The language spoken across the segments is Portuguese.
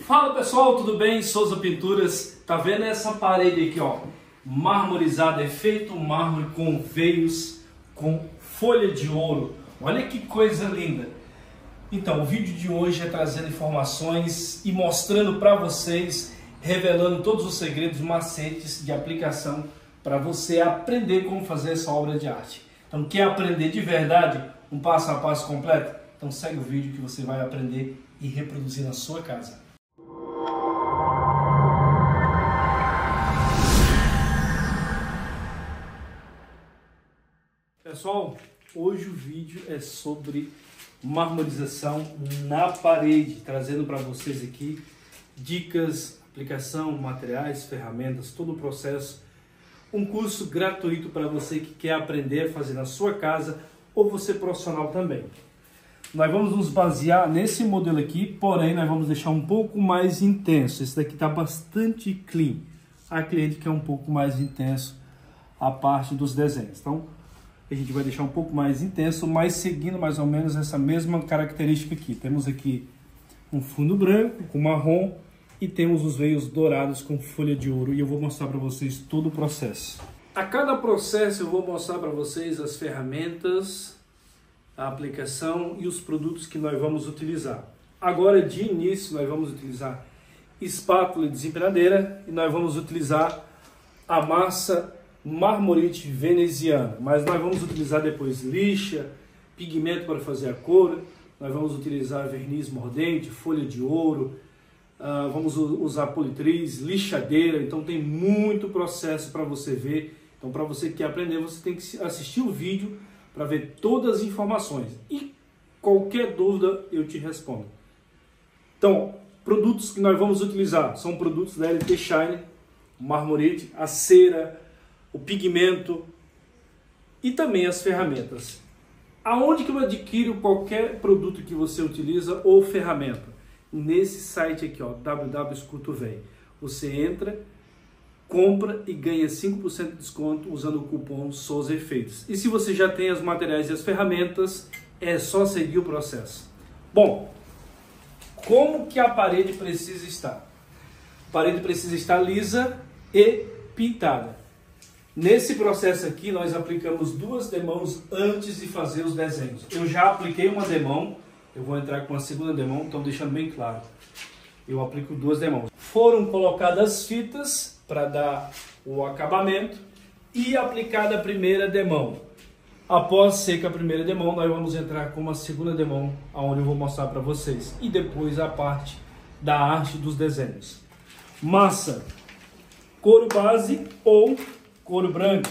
Fala pessoal, tudo bem? Souza Pinturas. Tá vendo essa parede aqui, ó? Marmorizada, é feito mármore com veios, com folha de ouro. Olha que coisa linda. Então, o vídeo de hoje é trazendo informações e mostrando para vocês, revelando todos os segredos, macetes de aplicação para você aprender como fazer essa obra de arte. Então, quer aprender de verdade, um passo a passo completo? Então segue o vídeo que você vai aprender e reproduzir na sua casa. Pessoal, hoje o vídeo é sobre marmorização na parede, trazendo para vocês aqui dicas, aplicação, materiais, ferramentas, todo o processo. Um curso gratuito para você que quer aprender a fazer na sua casa ou você profissional também. Nós vamos nos basear nesse modelo aqui, porém nós vamos deixar um pouco mais intenso. Esse daqui está bastante clean. A cliente quer um pouco mais intenso a parte dos desenhos. Então a gente vai deixar um pouco mais intenso, mas seguindo mais ou menos essa mesma característica aqui. Temos aqui um fundo branco com marrom e temos os veios dourados com folha de ouro. E eu vou mostrar para vocês todo o processo. A cada processo eu vou mostrar para vocês as ferramentas, a aplicação e os produtos que nós vamos utilizar. Agora, de início, nós vamos utilizar espátula desempenadeira e nós vamos utilizar a massa marmorite veneziana, mas nós vamos utilizar depois lixa, pigmento para fazer a cor, nós vamos utilizar verniz mordente, folha de ouro, vamos usar politriz, lixadeira. Então tem muito processo para você ver. Então, para você que quer aprender, você tem que assistir o vídeo para ver todas as informações. E qualquer dúvida eu te respondo. Então, produtos que nós vamos utilizar são produtos da LT Shine, marmorite, a cera, o pigmento e também as ferramentas. Aonde que eu adquiro qualquer produto que você utiliza ou ferramenta? Nesse site aqui, ó, www.escutovem. Você entra, compra e ganha 5% de desconto usando o cupom Souza Efeitos. E se você já tem os materiais e as ferramentas, é só seguir o processo. Bom, como que a parede precisa estar? A parede precisa estar lisa e pintada. Nesse processo aqui, nós aplicamos 2 demãos antes de fazer os desenhos. Eu já apliquei uma demão, eu vou entrar com a segunda demão, então deixando bem claro. Eu aplico 2 demãos. Foram colocadas fitas para dar o acabamento e aplicada a primeira demão. Após seca a primeira demão, nós vamos entrar com uma segunda demão, onde eu vou mostrar para vocês. E depois a parte da arte dos desenhos. Massa, couro base ou couro branca.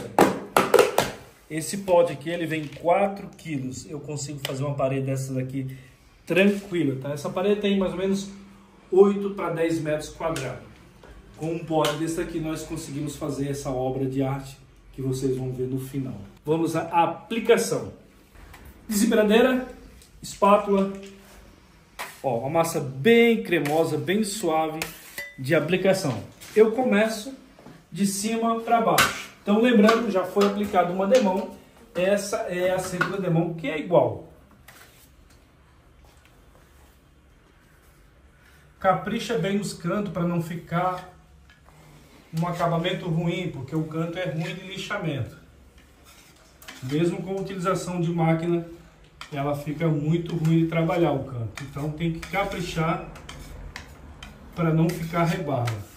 Esse pote aqui, ele vem 4 quilos. Eu consigo fazer uma parede dessas aqui tranquila, tá? Essa parede tem mais ou menos 8 para 10 metros quadrados. Com um pote desse aqui nós conseguimos fazer essa obra de arte que vocês vão ver no final. Vamos à aplicação. Desempenadeira, espátula. Ó, uma massa bem cremosa, bem suave de aplicação. Eu começo de cima para baixo. Então, lembrando, já foi aplicada uma demão. Essa é a segunda demão, que é igual. Capricha bem nos cantos para não ficar um acabamento ruim, porque o canto é ruim de lixamento. Mesmo com a utilização de máquina, ela fica muito ruim de trabalhar o canto. Então tem que caprichar para não ficar rebarba.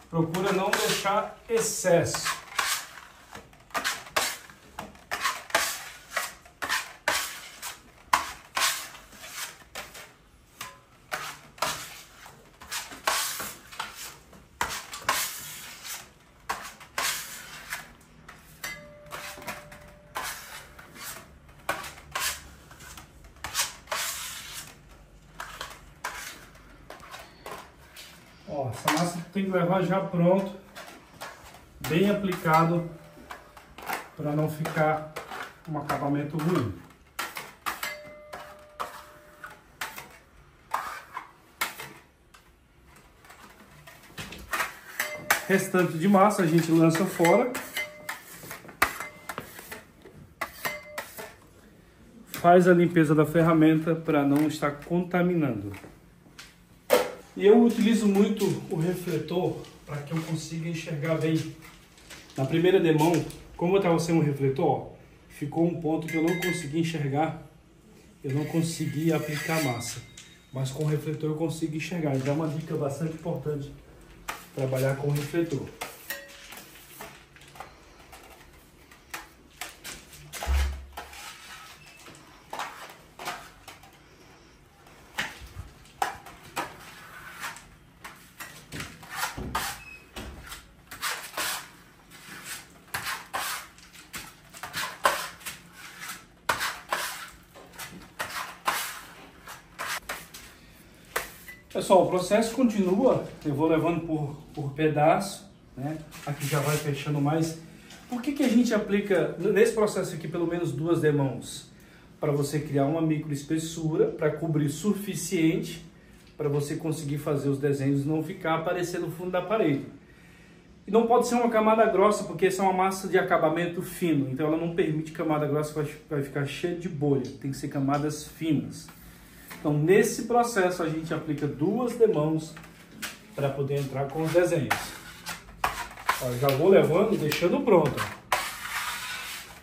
Procura não deixar excesso. Ó, essa massa tem que levar já pronto, bem aplicado, para não ficar um acabamento ruim. Restante de massa a gente lança fora faz a limpeza da ferramenta para não estar contaminando. E eu utilizo muito o refletor para que eu consiga enxergar bem. Na primeira demão, como eu estava sem um refletor, ó, ficou um ponto que eu não consegui enxergar, eu não consegui aplicar a massa. Mas com o refletor eu consigo enxergar. Então é uma dica bastante importante trabalhar com o refletor. Pessoal, o processo continua, eu vou levando por pedaço, né? Aqui já vai fechando mais. Por que a gente aplica nesse processo aqui pelo menos 2 demãos? Para você criar uma micro espessura, para cobrir suficiente, para você conseguir fazer os desenhos e não ficar aparecendo no fundo da parede. E não pode ser uma camada grossa, porque essa é uma massa de acabamento fino, então ela não permite camada grossa, vai ficar cheia de bolha, tem que ser camadas finas. Então, nesse processo, a gente aplica 2 demãos para poder entrar com os desenhos. Ó, já vou levando e deixando pronto.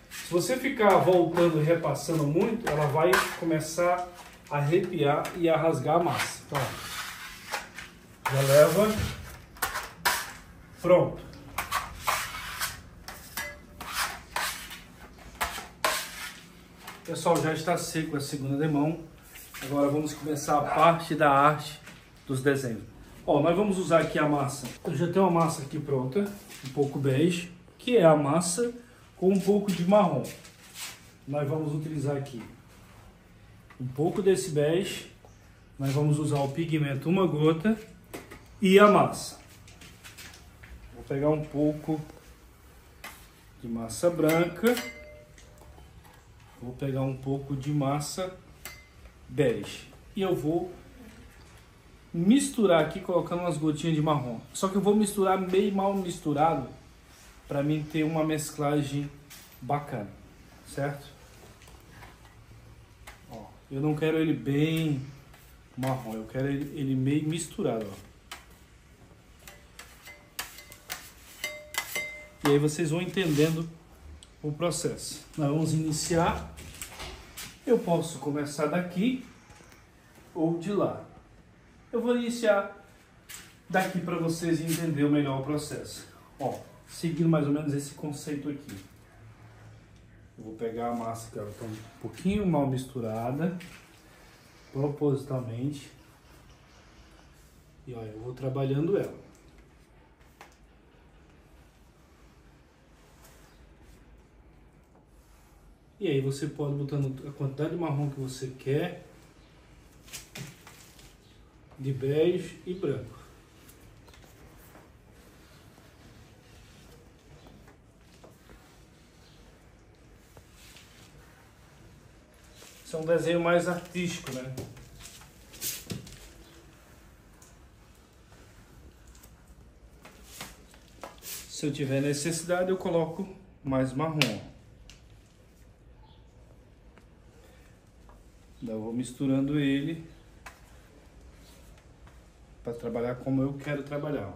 Se você ficar voltando e repassando muito, ela vai começar a arrepiar e a rasgar a massa. Então, ó, já leva pronto. Pessoal, já está seco a segunda demão. Agora vamos começar a parte da arte dos desenhos. Ó, nós vamos usar aqui a massa. Eu já tenho uma massa aqui pronta, um pouco bege, que é a massa com um pouco de marrom. Nós vamos utilizar aqui um pouco desse bege. Nós vamos usar o pigmento uma gota e a massa. Vou pegar um pouco de massa branca. Vou pegar um pouco de massa bege. E eu vou misturar aqui colocando umas gotinhas de marrom. Só que eu vou misturar meio mal misturado para mim ter uma mesclagem bacana, certo? Ó, eu não quero ele bem marrom, eu quero ele meio misturado, ó. E aí vocês vão entendendo o processo. Nós vamos iniciar. Eu posso começar daqui ou de lá. Eu vou iniciar daqui para vocês entenderem melhor o processo. Ó, seguindo mais ou menos esse conceito aqui. Eu vou pegar a massa que ela está um pouquinho mal misturada, propositalmente. E olha, eu vou trabalhando ela. E aí você pode botando a quantidade de marrom que você quer, de bege e branco. Isso é um desenho mais artístico, né? Se eu tiver necessidade, eu coloco mais marrom. Eu vou misturando ele para trabalhar como eu quero trabalhar.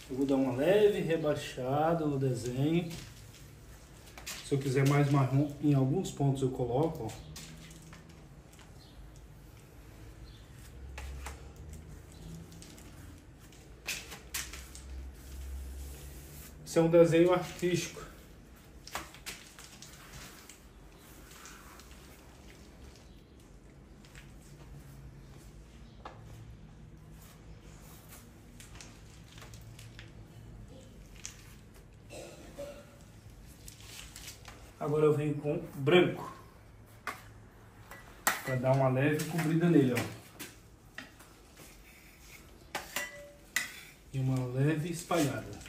Eu vou dar uma leve rebaixada no desenho. Se eu quiser mais marrom, em alguns pontos eu coloco, ó. Esse é um desenho artístico. Agora eu venho com branco, para dar uma leve cobrida nele, ó. E uma leve espalhada.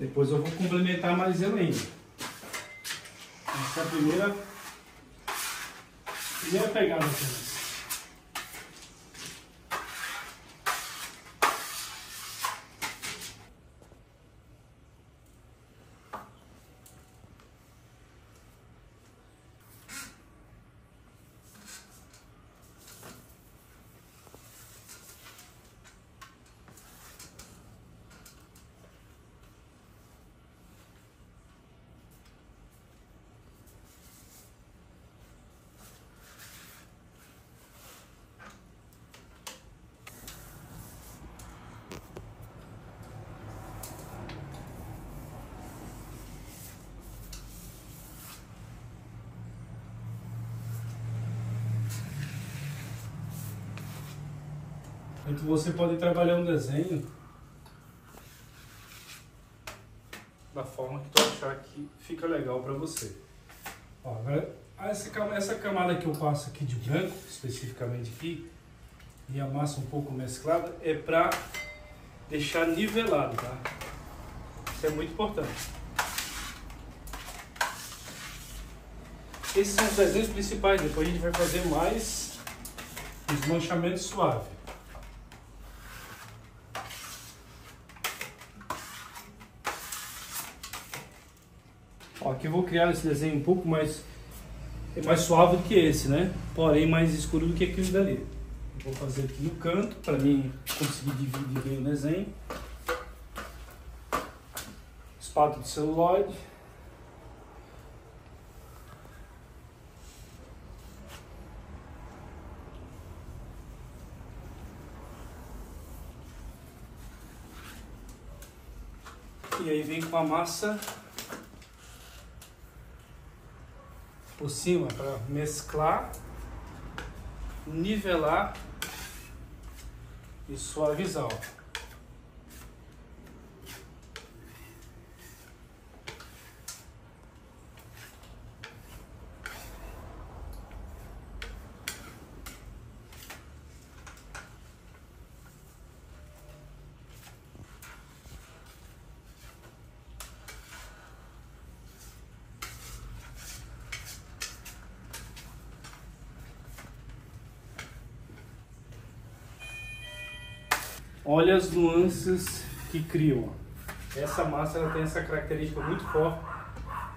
Depois eu vou complementar mais ela ainda. Essa é a primeira pegada aqui. Então você pode trabalhar um desenho da forma que tu achar que fica legal para você. Ó, agora, essa camada que eu passo aqui de branco, especificamente aqui, e a massa um pouco mesclada, é para deixar nivelado, tá? Isso é muito importante. Esses são os desenhos principais, depois a gente vai fazer mais desmanchamento suave. Ó, aqui eu vou criar esse desenho um pouco mais suave do que esse, né? Porém mais escuro do que aquele dali. Vou fazer aqui no canto para mim conseguir dividir bem o desenho. Espátula de celuloide. E aí vem com a massa por cima para mesclar, nivelar e suavizar. Olha as nuances que criam. Essa massa ela tem essa característica muito forte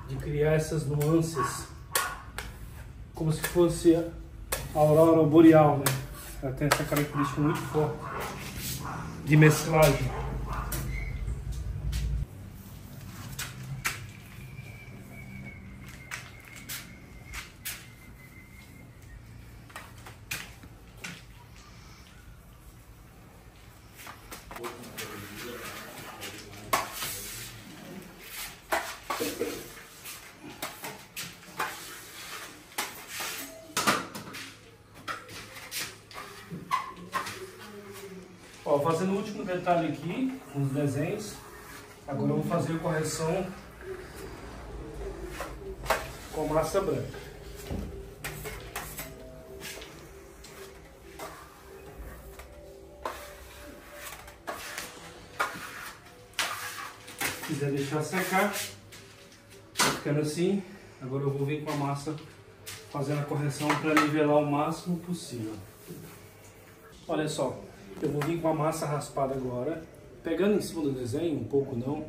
de criar essas nuances, como se fosse a aurora boreal, né? Ela tem essa característica muito forte de mesclagem. Ó, fazendo o último detalhe aqui, nos desenhos, agora eu vou fazer a correção com massa branca. Se quiser deixar secar, tá ficando assim. Agora eu vou vir com a massa fazendo a correção para nivelar o máximo possível. Olha só, eu vou vir com a massa raspada agora, pegando em cima do desenho, um pouco não,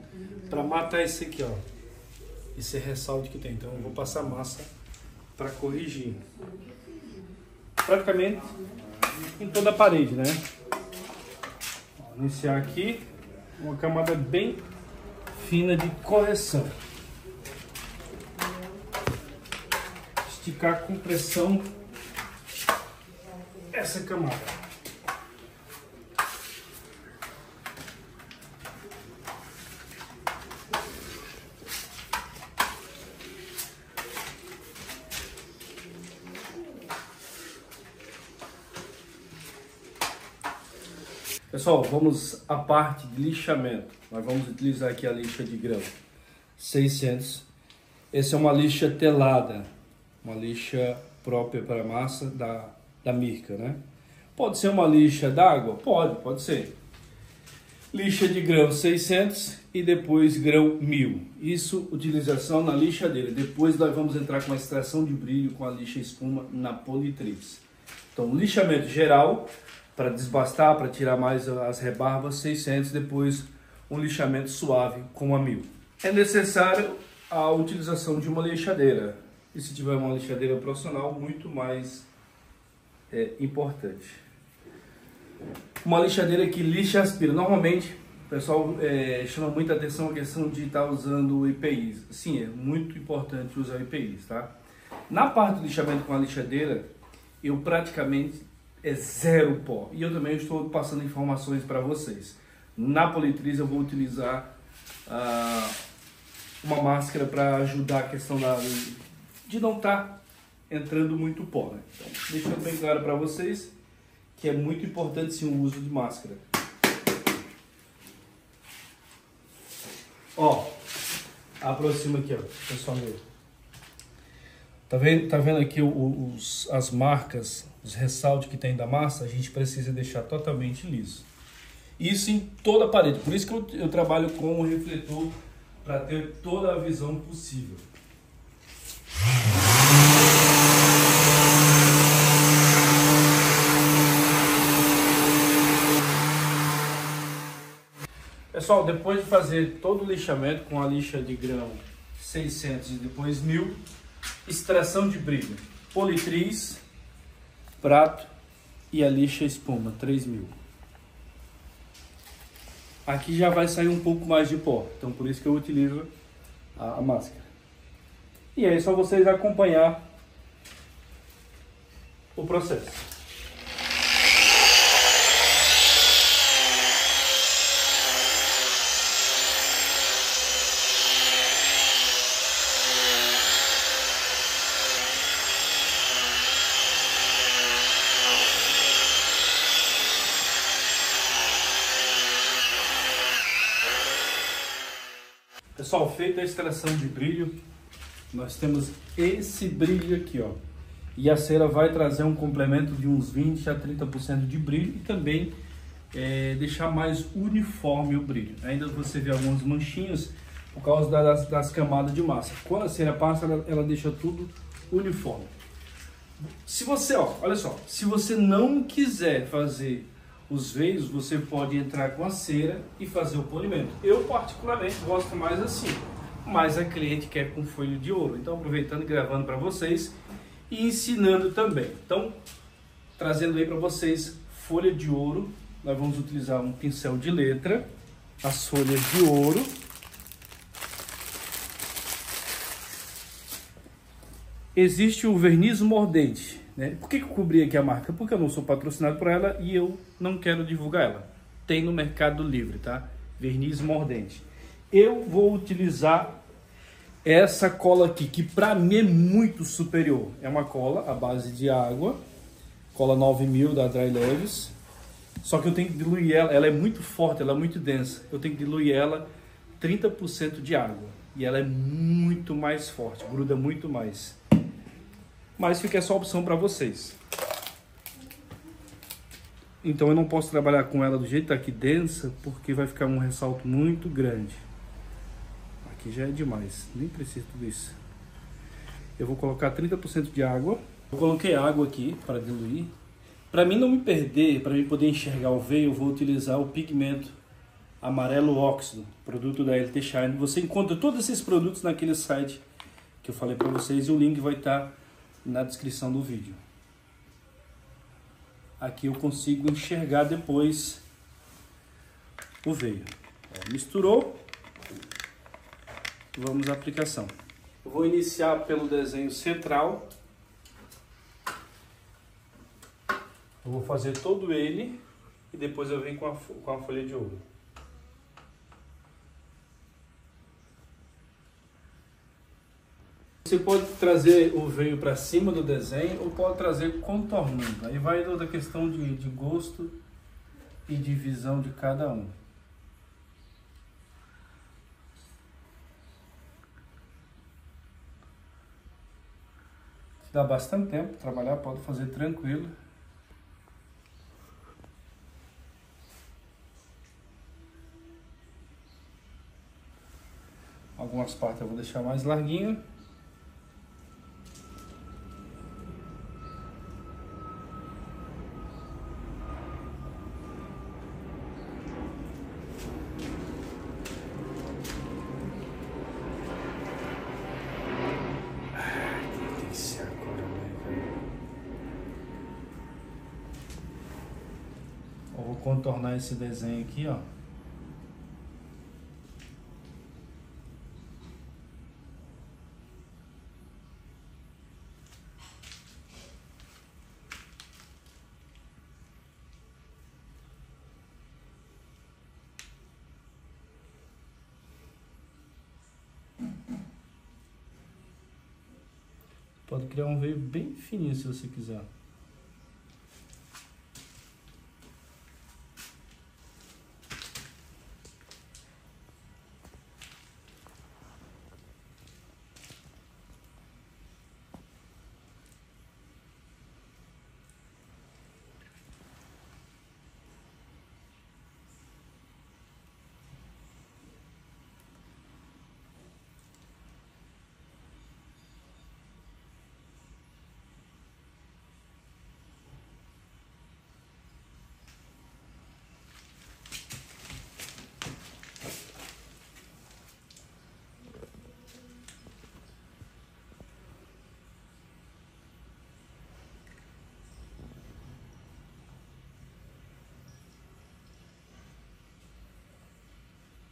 para matar esse aqui, ó, esse ressalte que tem. Então eu vou passar massa para corrigir, praticamente em toda a parede, né? Vou iniciar aqui uma camada bem fina de correção. Esticar com pressão essa camada. Pessoal, vamos à parte de lixamento. Nós vamos utilizar aqui a lixa de grão 600. Essa é uma lixa telada, uma lixa própria para massa da Mirka, né? Pode ser uma lixa d'água? Pode ser. Lixa de grão 600 e e depois grão 1000. Isso, utilização na lixadeira. Depois nós vamos entrar com a extração de brilho com a lixa espuma na Politriz. Então, lixamento geral, para desbastar, para tirar mais as rebarbas, 600. Depois, um lixamento suave com a 1000. É necessário a utilização de uma lixadeira. E se tiver uma lixadeira profissional, muito mais importante. Uma lixadeira que lixa e aspira. Normalmente, o pessoal chama muita atenção a questão de estar usando EPIs. Sim, é muito importante usar EPIs, tá? Na parte do lixamento com a lixadeira, eu praticamente zero pó. E eu também estou passando informações para vocês. Na Politriz eu vou utilizar uma máscara para ajudar a questão de não estar entrando muito pó, né? Então, deixando bem claro para vocês que é muito importante sim o uso de máscara. Ó, aproxima aqui, ó, pessoal meu. Tá vendo aqui as marcas, os ressaltos que tem da massa? A gente precisa deixar totalmente liso. Isso em toda a parede. Por isso que eu trabalho com o refletor para ter toda a visão possível. Pessoal, depois de fazer todo o lixamento com a lixa de grão 600 e depois 1000, extração de brilho, Politriz, prato e a lixa espuma 3000. Aqui já vai sair um pouco mais de pó, então por isso que eu utilizo a máscara. E aí é só vocês acompanhar o processo. Pessoal, feita a extração de brilho, nós temos esse brilho aqui, ó. E a cera vai trazer um complemento de uns 20 a 30% de brilho e também deixar mais uniforme o brilho. Ainda você vê algumas manchinhas por causa das camadas de massa. Quando a cera passa, ela deixa tudo uniforme. Se você, ó, olha só, se você não quiser fazer os veios, você pode entrar com a cera e fazer o polimento. Eu particularmente gosto mais assim, mas a cliente quer com folha de ouro. Então, aproveitando e gravando para vocês e ensinando também. Então, trazendo aí para vocês folha de ouro. Nós vamos utilizar um pincel de letra, as folhas de ouro. Existe o verniz mordente, né? Por que eu cobri aqui a marca? Porque eu não sou patrocinado por ela e eu não quero divulgar ela. Tem no Mercado Livre, tá? Verniz mordente. Eu vou utilizar essa cola aqui, que para mim é muito superior. É uma cola à base de água, cola 9000 da Dry Leves. Só que eu tenho que diluir ela, ela é muito forte, ela é muito densa. Eu tenho que diluir ela 30% de água. E ela é muito mais forte, gruda muito mais. Mas fica essa opção para vocês. Então eu não posso trabalhar com ela do jeito aqui densa, porque vai ficar um ressalto muito grande. Aqui já é demais, nem preciso tudo isso. Eu vou colocar 30% de água. Eu coloquei água aqui para diluir. Para mim não me perder, para mim poder enxergar o veio, eu vou utilizar o pigmento amarelo óxido, produto da LT Shine. Você encontra todos esses produtos naquele site que eu falei para vocês e o link vai estar na descrição do vídeo. Aqui eu consigo enxergar depois o veio. Misturou, vamos à aplicação. Eu vou iniciar pelo desenho central. Eu vou fazer todo ele e depois eu venho com a folha de ouro. Você pode trazer o veio para cima do desenho ou pode trazer contornando. Aí vai da questão de gosto e de visão de cada um. Se dá bastante tempo para trabalhar, pode fazer tranquilo. Algumas partes eu vou deixar mais larguinho. Eu vou contornar esse desenho aqui, ó. Pode criar um veio bem fininho se você quiser.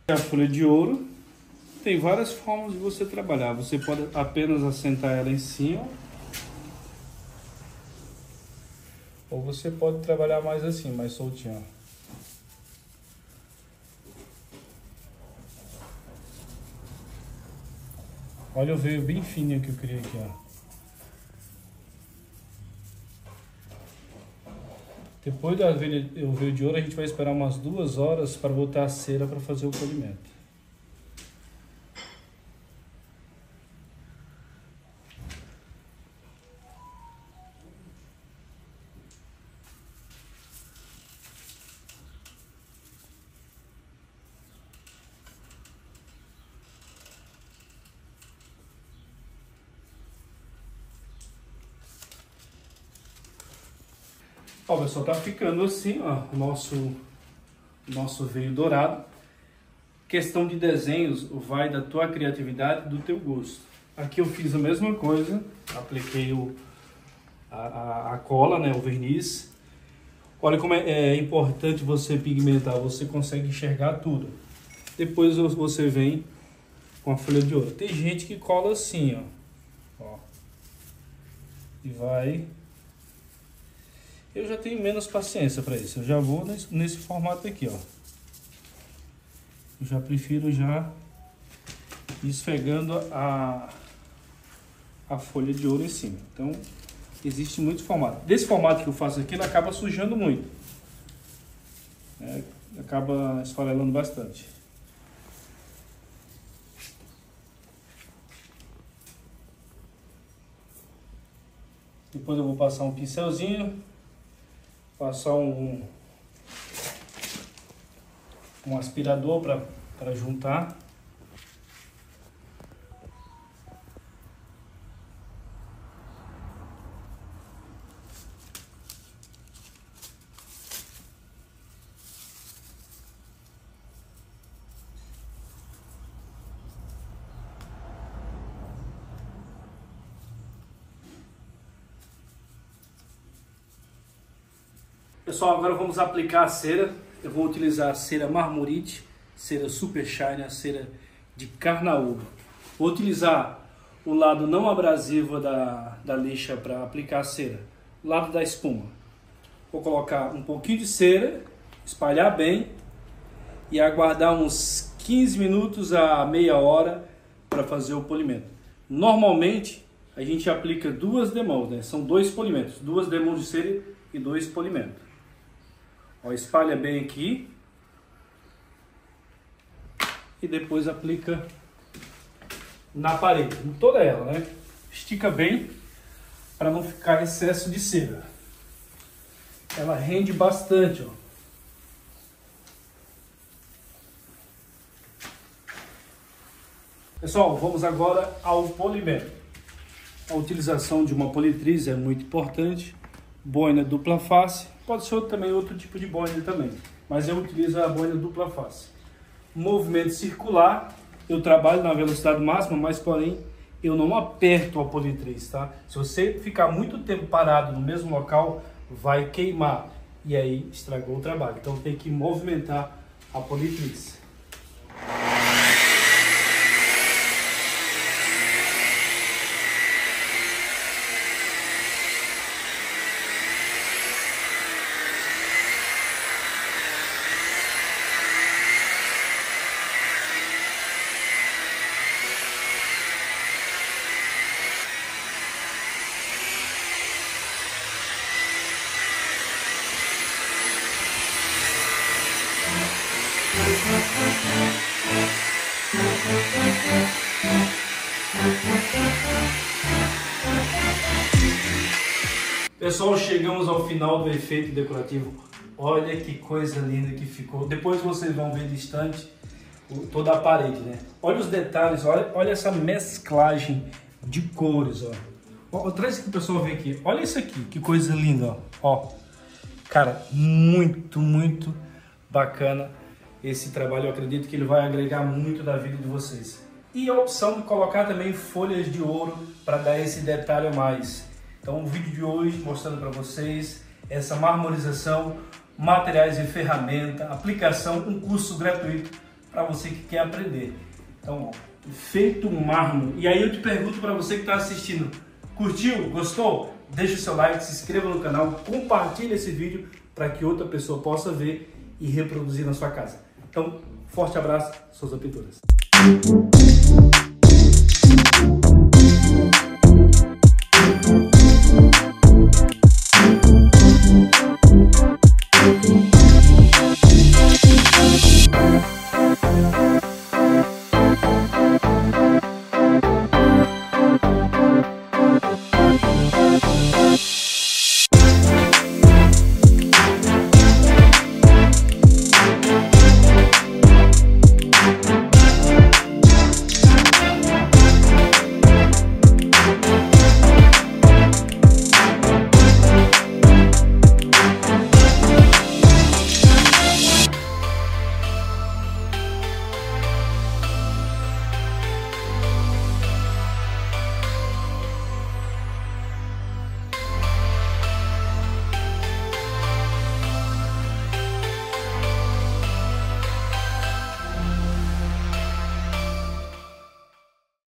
A folha de ouro tem várias formas de você trabalhar. Você pode apenas assentar ela em cima, ou você pode trabalhar mais assim, mais soltinho. Olha o veio bem fininho que eu criei aqui, ó. Depois do veio de ouro, a gente vai esperar umas 2 horas para botar a cera para fazer o polimento. Ó, pessoal, tá ficando assim, ó, o nosso veio dourado. Questão de desenhos vai da tua criatividade, do teu gosto. Aqui eu fiz a mesma coisa, apliquei a cola, né, o verniz. Olha como é importante você pigmentar, você consegue enxergar tudo. Depois você vem com a folha de ouro. Tem gente que cola assim, ó. E vai... Eu já tenho menos paciência para isso. Eu já vou nesse formato aqui, ó. Eu já prefiro já esfregando a folha de ouro em cima. Então, existe muitos formatos. Desse formato que eu faço aqui, ele acaba sujando muito. Acaba esfarelando bastante. Depois eu vou passar um pincelzinho. Passar um aspirador para juntar. Pessoal, agora vamos aplicar a cera. Eu vou utilizar a cera Marmorite, cera Super Shine, a cera de carnaúba. Vou utilizar o lado não abrasivo da lixa para aplicar a cera, o lado da espuma. Vou colocar um pouquinho de cera, espalhar bem e aguardar uns 15 minutos a meia hora para fazer o polimento. Normalmente a gente aplica 2 demãos, né? São 2 polimentos, 2 demãos de cera e 2 polimentos. Ó, espalha bem aqui e depois aplica na parede, em toda ela, né? Estica bem para não ficar excesso de cera. Ela rende bastante, ó. Pessoal, vamos agora ao polimento. A utilização de uma politriz é muito importante. Boina dupla face, pode ser também outro tipo de boina também, mas eu utilizo a boina dupla face. Movimento circular, eu trabalho na velocidade máxima, mas porém eu não aperto a politriz, tá? Se você ficar muito tempo parado no mesmo local, vai queimar e aí estragou o trabalho. Então tem que movimentar a politriz. Pessoal, chegamos ao final do efeito decorativo. Olha que coisa linda que ficou. Depois vocês vão ver distante toda a parede, né? Olha os detalhes, olha essa mesclagem de cores, ó. Traz aqui o pessoal ver aqui. Olha isso aqui, que coisa linda, ó. Cara, muito bacana esse trabalho. Eu acredito que ele vai agregar muito da vida de vocês. E a opção de colocar também folhas de ouro para dar esse detalhe a mais. Então o vídeo de hoje mostrando para vocês essa marmorização, materiais e ferramenta, aplicação, um curso gratuito para você que quer aprender. Então, ó, feito um mármore. E aí eu te pergunto para você que está assistindo, curtiu? Gostou? Deixa o seu like, se inscreva no canal, compartilhe esse vídeo para que outra pessoa possa ver e reproduzir na sua casa. Então, forte abraço, Souza Pinturas.